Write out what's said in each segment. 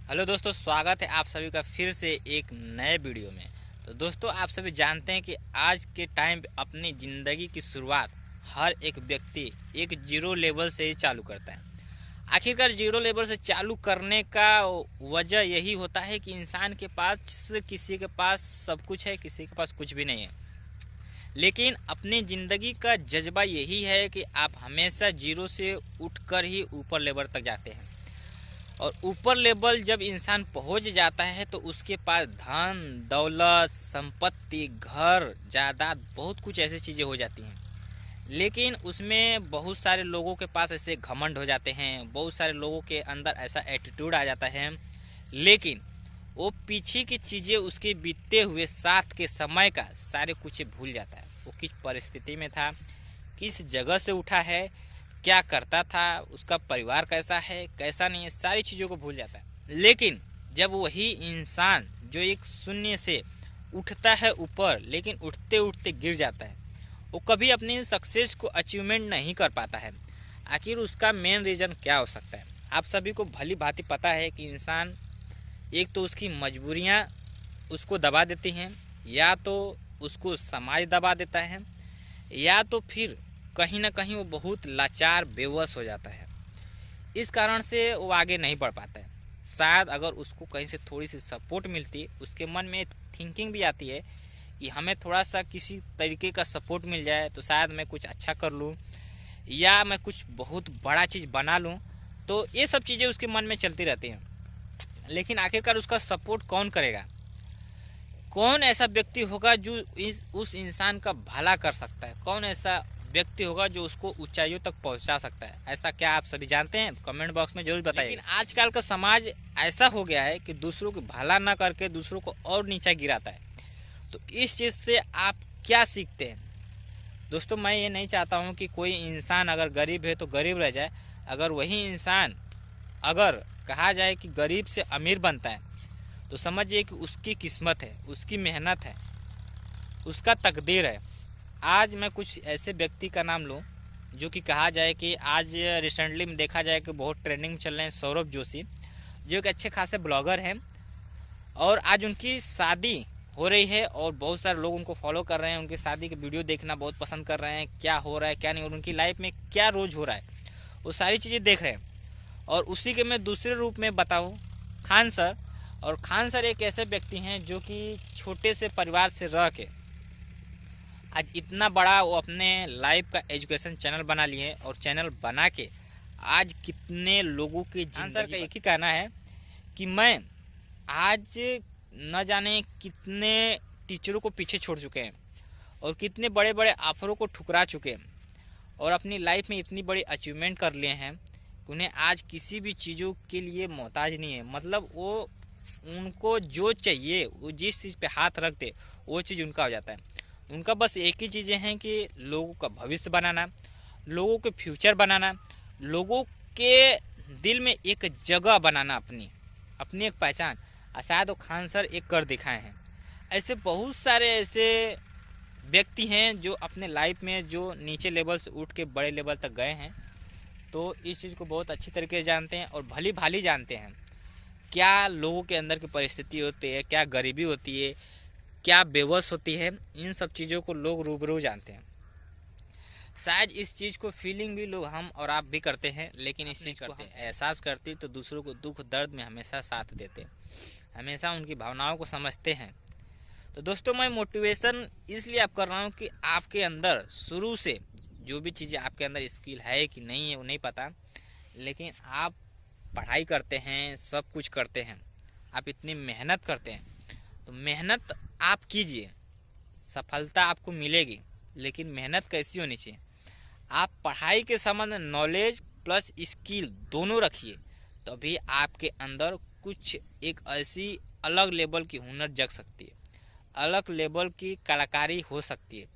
Hello दोस्तों, स्वागत है आप सभी का फिर से एक नए वीडियो में। तो दोस्तों, आप सभी जानते हैं कि आज के टाइम पे अपनी ज़िंदगी की शुरुआत हर एक व्यक्ति एक जीरो लेवल से ही चालू करता है। आखिरकार जीरो लेवल से चालू करने का वजह यही होता है कि इंसान के पास किसी के पास सब कुछ है, किसी के पास कुछ भी नहीं है। लेकिन अपनी ज़िंदगी का जज्बा यही है कि आप हमेशा जीरो से उठकर ही ऊपर लेवल तक जाते हैं। और ऊपर लेवल जब इंसान पहुंच जाता है तो उसके पास धन दौलत संपत्ति घर जायदाद बहुत कुछ ऐसी चीज़ें हो जाती हैं। लेकिन उसमें बहुत सारे लोगों के पास ऐसे घमंड हो जाते हैं, बहुत सारे लोगों के अंदर ऐसा एटीट्यूड आ जाता है। लेकिन वो पीछे की चीज़ें उसके बीतते हुए साथ के समय का सारे कुछ भूल जाता है। वो किस परिस्थिति में था, किस जगह से उठा है, क्या करता था, उसका परिवार कैसा है कैसा नहीं है, सारी चीज़ों को भूल जाता है। लेकिन जब वही इंसान जो एक शून्य से उठता है ऊपर, लेकिन उठते उठते गिर जाता है, वो कभी अपनी सक्सेस को अचीवमेंट नहीं कर पाता है। आखिर उसका मेन रीज़न क्या हो सकता है? आप सभी को भली भांति पता है कि इंसान, एक तो उसकी मजबूरियाँ उसको दबा देती हैं, या तो उसको समाज दबा देता है, या तो फिर कहीं ना कहीं वो बहुत लाचार बेवश हो जाता है। इस कारण से वो आगे नहीं बढ़ पाता है। शायद अगर उसको कहीं से थोड़ी सी सपोर्ट मिलती, उसके मन में थिंकिंग भी आती है कि हमें थोड़ा सा किसी तरीके का सपोर्ट मिल जाए तो शायद मैं कुछ अच्छा कर लूँ या मैं कुछ बहुत बड़ा चीज़ बना लूँ। तो ये सब चीज़ें उसके मन में चलती रहती हैं। लेकिन आखिरकार उसका सपोर्ट कौन करेगा? कौन ऐसा व्यक्ति होगा जो उस इंसान का भला कर सकता है? कौन ऐसा व्यक्ति होगा जो उसको ऊंचाइयों तक पहुंचा सकता है? ऐसा क्या आप सभी जानते हैं? कमेंट बॉक्स में जरूर बताइए। लेकिन आजकल का समाज ऐसा हो गया है कि दूसरों को भला ना करके दूसरों को और नीचा गिराता है। तो इस चीज़ से आप क्या सीखते हैं? दोस्तों, मैं ये नहीं चाहता हूँ कि कोई इंसान अगर गरीब है तो गरीब रह जाए। अगर वही इंसान, अगर कहा जाए कि गरीब से अमीर बनता है, तो समझिए कि उसकी किस्मत है, उसकी मेहनत है, उसका तकदीर है। आज मैं कुछ ऐसे व्यक्ति का नाम लूँ जो कि कहा जाए कि आज रिसेंटली में देखा जाए कि बहुत ट्रेंडिंग चल रहे हैं, सौरभ जोशी, जो एक अच्छे खासे ब्लॉगर हैं। और आज उनकी शादी हो रही है और बहुत सारे लोग उनको फॉलो कर रहे हैं, उनकी शादी के वीडियो देखना बहुत पसंद कर रहे हैं, क्या हो रहा है क्या नहीं, और उनकी लाइफ में क्या रोज हो रहा है, वो सारी चीज़ें देख रहे हैं। और उसी के मैं दूसरे रूप में बताऊं, खान सर। और खान सर एक ऐसे व्यक्ति हैं जो कि छोटे से परिवार से रह के आज इतना बड़ा वो अपने लाइफ का एजुकेशन चैनल बना लिए, और चैनल बना के आज कितने लोगों की जिंदगी। सर का एक ही कहना है कि मैं आज न जाने कितने टीचरों को पीछे छोड़ चुके हैं और कितने बड़े बड़े ऑफरों को ठुकरा चुके हैं, और अपनी लाइफ में इतनी बड़ी अचीवमेंट कर लिए हैं कि उन्हें आज किसी भी चीज़ों के लिए मोहताज नहीं है। मतलब वो, उनको जो चाहिए, वो जिस चीज़ पे हाथ रख दे वो चीज़ उनका हो जाता है। उनका बस एक ही चीज़ें हैं कि लोगों का भविष्य बनाना, लोगों के फ्यूचर बनाना, लोगों के दिल में एक जगह बनाना, अपनी अपनी एक पहचान। शायद वो खान सर एक कर दिखाए हैं। ऐसे बहुत सारे ऐसे व्यक्ति हैं जो अपने लाइफ में जो नीचे लेवल से उठ के बड़े लेवल तक गए हैं, तो इस चीज़ को बहुत अच्छी तरीके से जानते हैं और भली भाली जानते हैं क्या लोगों के अंदर की परिस्थिति होती है, क्या गरीबी होती है, क्या बेबस होती है। इन सब चीज़ों को लोग रूबरू जानते हैं। शायद इस चीज़ को फीलिंग भी लोग, हम और आप भी करते हैं, लेकिन इस चीज़ को एहसास करते तो दूसरों को दुख दर्द में हमेशा साथ देते, हमेशा उनकी भावनाओं को समझते हैं। तो दोस्तों, मैं मोटिवेशन इसलिए आप कर रहा हूँ कि आपके अंदर शुरू से जो भी चीज़ें आपके अंदर स्किल है कि नहीं है वो नहीं पता, लेकिन आप पढ़ाई करते हैं, सब कुछ करते हैं, आप इतनी मेहनत करते हैं, तो मेहनत आप कीजिए, सफलता आपको मिलेगी। लेकिन मेहनत कैसी होनी चाहिए? आप पढ़ाई के संबंध में नॉलेज प्लस स्किल दोनों रखिए, तभी आपके अंदर कुछ एक ऐसी अलग लेवल की हुनर जग सकती है, अलग लेवल की कलाकारी हो सकती है।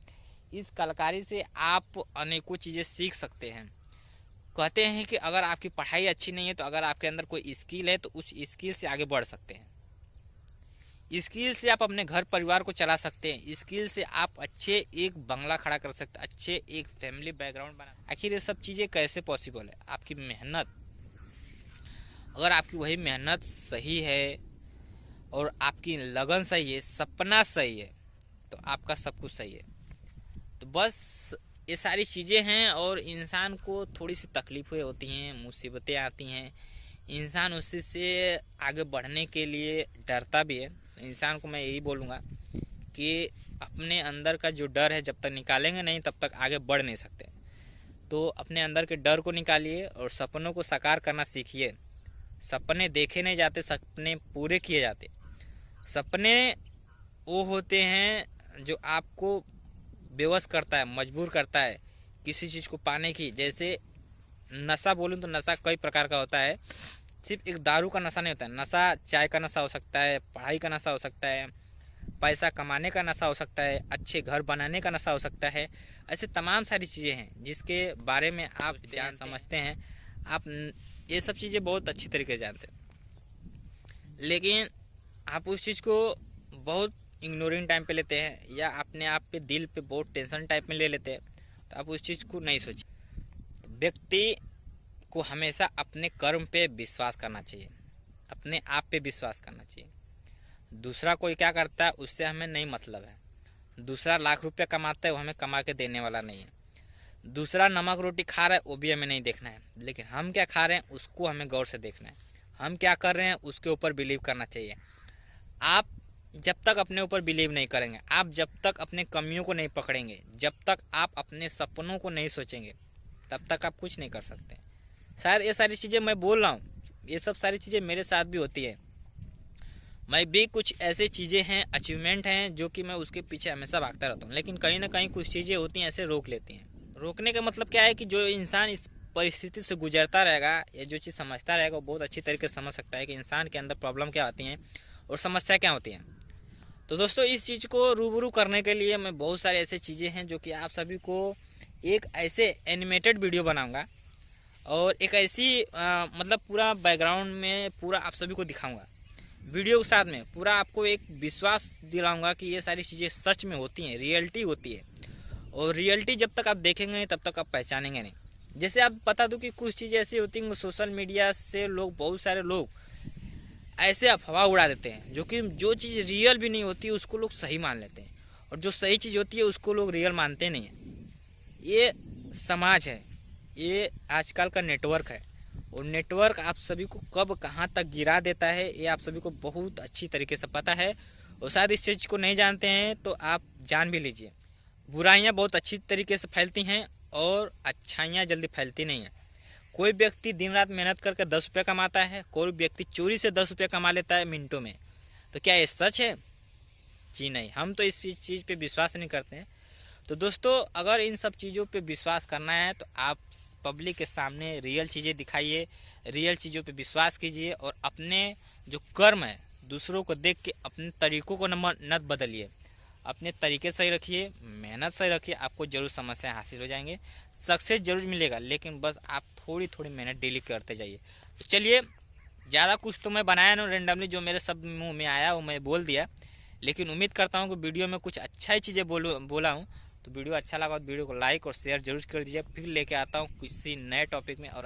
इस कलाकारी से आप अनेकों चीज़ें सीख सकते हैं। कहते हैं कि अगर आपकी पढ़ाई अच्छी नहीं है तो अगर आपके अंदर कोई स्किल है तो उस स्किल से आगे बढ़ सकते हैं। स्किल से आप अपने घर परिवार को चला सकते हैं, स्किल से आप अच्छे एक बंगला खड़ा कर सकते हैं, अच्छे एक फैमिली बैकग्राउंड बना। आखिर ये सब चीज़ें कैसे पॉसिबल है? आपकी मेहनत, अगर आपकी वही मेहनत सही है और आपकी लगन सही है, सपना सही है, तो आपका सब कुछ सही है। तो बस ये सारी चीज़ें हैं, और इंसान को थोड़ी सी तकलीफ़ें होती हैं, मुसीबतें आती हैं, इंसान उसी से आगे बढ़ने के लिए डरता भी है। इंसान को मैं यही बोलूँगा कि अपने अंदर का जो डर है जब तक निकालेंगे नहीं तब तक आगे बढ़ नहीं सकते। तो अपने अंदर के डर को निकालिए और सपनों को साकार करना सीखिए। सपने देखे नहीं जाते, सपने पूरे किए जाते। सपने वो होते हैं जो आपको बेवश करता है, मजबूर करता है किसी चीज़ को पाने की। जैसे नशा बोलूँ तो नशा कई प्रकार का होता है, सिर्फ एक दारू का नशा नहीं होता है। नशा चाय का नशा हो सकता है, पढ़ाई का नशा हो सकता है, पैसा कमाने का नशा हो सकता है, अच्छे घर बनाने का नशा हो सकता है। ऐसे तमाम सारी चीज़ें हैं जिसके बारे में आप जान समझते हैं। आप ये सब चीज़ें बहुत अच्छी तरीके से जानते हैं, लेकिन आप उस चीज़ को बहुत इग्नोरिंग टाइम पे लेते हैं, या अपने आप पे दिल पे बहुत टेंशन टाइप में ले लेते हैं। तो आप उस चीज़ को नहीं सोचिए। व्यक्ति को हमेशा अपने कर्म पे विश्वास करना चाहिए, अपने आप पे विश्वास करना चाहिए। दूसरा कोई क्या करता है उससे हमें नहीं मतलब है। दूसरा लाख रुपया कमाता है, वो हमें कमा के देने वाला नहीं है। दूसरा नमक रोटी खा रहा है, वो भी हमें नहीं देखना है। लेकिन हम क्या खा रहे हैं उसको हमें गौर से देखना है। हम क्या कर रहे हैं उसके ऊपर बिलीव करना चाहिए। आप जब तक अपने ऊपर बिलीव नहीं करेंगे, आप जब तक अपने कमियों को नहीं पकड़ेंगे, जब तक आप अपने सपनों को नहीं सोचेंगे, तब तक आप कुछ नहीं कर सकते। शायद ये सारी चीज़ें मैं बोल रहा हूँ, ये सब सारी चीज़ें मेरे साथ भी होती है। मैं भी कुछ ऐसे चीज़ें हैं, अचीवमेंट हैं जो कि मैं उसके पीछे हमेशा भागता रहता हूँ, लेकिन कहीं ना कहीं कुछ चीज़ें होती हैं ऐसे रोक लेती हैं। रोकने का मतलब क्या है कि जो इंसान इस परिस्थिति से गुजरता रहेगा या जो चीज़ समझता रहेगा वो बहुत अच्छी तरीके से समझ सकता है कि इंसान के अंदर प्रॉब्लम क्या आती हैं और समस्या क्या होती हैं। तो दोस्तों इस चीज़ को रूबरू करने के लिए मैं बहुत सारी ऐसी चीज़ें हैं जो कि आप सभी को एक ऐसे एनिमेटेड वीडियो बनाऊँगा और एक ऐसी मतलब पूरा बैकग्राउंड में पूरा आप सभी को दिखाऊँगा वीडियो के साथ में। पूरा आपको एक विश्वास दिलाऊंगा कि ये सारी चीज़ें सच में होती हैं, रियलिटी होती है। और रियलिटी जब तक आप देखेंगे नहीं तब तक आप पहचानेंगे नहीं। जैसे आप बता दूं कि कुछ चीज़ें ऐसी होती हैं सोशल मीडिया से लोग, बहुत सारे लोग ऐसे अफवाह उड़ा देते हैं जो कि जो चीज़ रियल भी नहीं होती उसको लोग सही मान लेते हैं, और जो सही चीज़ होती है उसको लोग रियल मानते नहीं हैं। ये समाज है, ये आजकल का नेटवर्क है, और नेटवर्क आप सभी को कब कहाँ तक गिरा देता है ये आप सभी को बहुत अच्छी तरीके से पता है। और शायद इस चीज़ को नहीं जानते हैं तो आप जान भी लीजिए। बुराइयाँ बहुत अच्छी तरीके से फैलती हैं और अच्छाइयाँ जल्दी फैलती नहीं हैं। कोई व्यक्ति दिन रात मेहनत करके 10 रुपये कमाता है, कोई व्यक्ति चोरी से 10 रुपये कमा लेता है मिनटों में। तो क्या ये सच है? जी नहीं, हम तो इस चीज़ पे विश्वास नहीं करते हैं। तो दोस्तों अगर इन सब चीज़ों पे विश्वास करना है तो आप पब्लिक के सामने रियल चीज़ें दिखाइए, रियल चीज़ों पे विश्वास कीजिए, और अपने जो कर्म है दूसरों को देख के अपने तरीक़ों को न बदलिए। अपने तरीके सही रखिए, मेहनत सही रखिए, आपको ज़रूर समस्याएं हासिल हो जाएंगे, सक्सेस जरूर मिलेगा। लेकिन बस आप थोड़ी थोड़ी मेहनत डेली करते जाइए। तो चलिए, ज़्यादा कुछ तो मैं बनाया ना, रेंडमली जो मेरे सब मुँह में आया वो मैं बोल दिया। लेकिन उम्मीद करता हूँ कि वीडियो में कुछ अच्छा ही चीज़ें बोला हूँ। तो वीडियो अच्छा लगा तो वीडियो को लाइक और शेयर जरूर कर दीजिए। फिर लेके आता हूँ किसी नए टॉपिक में। और